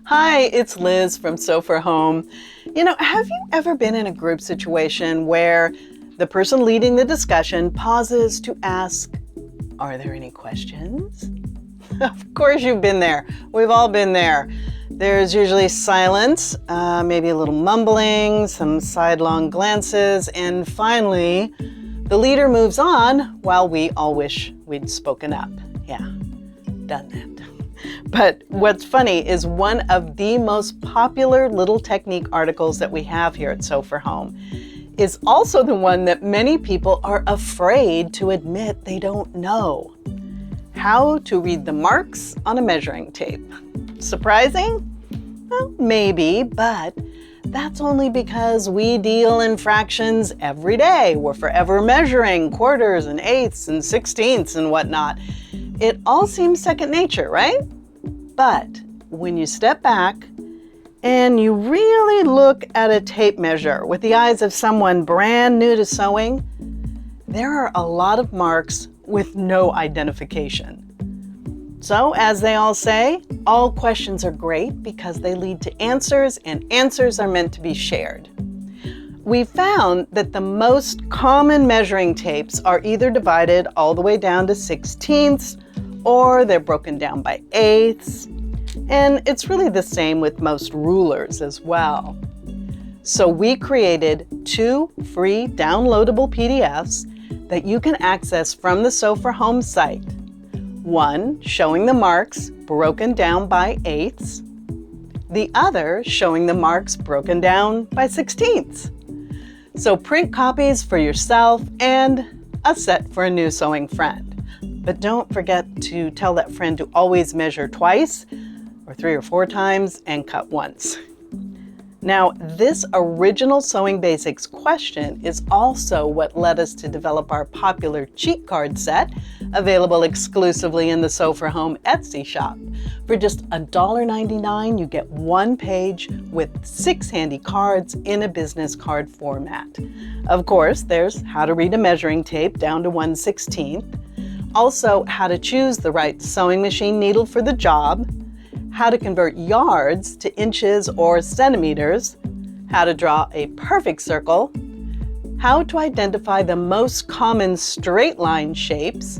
Hi, it's Liz from Sew for Home. Have you ever been in a group situation where the person leading the discussion pauses to ask, are there any questions? Of course you've been there. We've all been there. There's usually silence, maybe a little mumbling, some sidelong glances, and finally, the leader moves on while we all wish we'd spoken up. Yeah, done that. But what's funny is one of the most popular little technique articles that we have here at Sew for Home is also the one that many people are afraid to admit they don't know. How to read the marks on a measuring tape. Surprising? Well, maybe, but that's only because we deal in fractions every day. We're forever measuring quarters and eighths and sixteenths and whatnot. It all seems second nature, right? But when you step back and you really look at a tape measure with the eyes of someone brand new to sewing, there are a lot of marks with no identification. So, as they all say, all questions are great because they lead to answers, and answers are meant to be shared. We found that the most common measuring tapes are either divided all the way down to sixteenths, or they're broken down by eighths, and it's really the same with most rulers as well. So we created 2 free downloadable PDFs that you can access from the Sew for Home site. One showing the marks broken down by eighths, the other showing the marks broken down by sixteenths. So print copies for yourself and a set for a new sewing friend. But don't forget to tell that friend to always measure twice, or 3 or 4 times, and cut once. Now, this original Sewing Basics question is also what led us to develop our popular cheat card set, available exclusively in the Sew for Home Etsy shop. For just $1.99, you get 1 page with 6 handy cards in a business card format. Of course, there's how to read a measuring tape down to 1/16, also how to choose the right sewing machine needle for the job, how to convert yards to inches or centimeters, how to draw a perfect circle, how to identify the most common straight line shapes,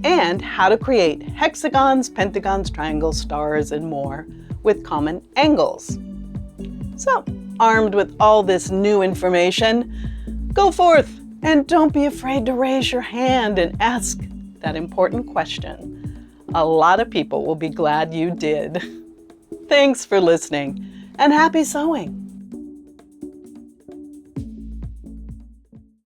and how to create hexagons, pentagons, triangles, stars, and more with common angles. So, armed with all this new information, go forth and don't be afraid to raise your hand and ask that important question. A lot of people will be glad you did. Thanks for listening, and happy sewing!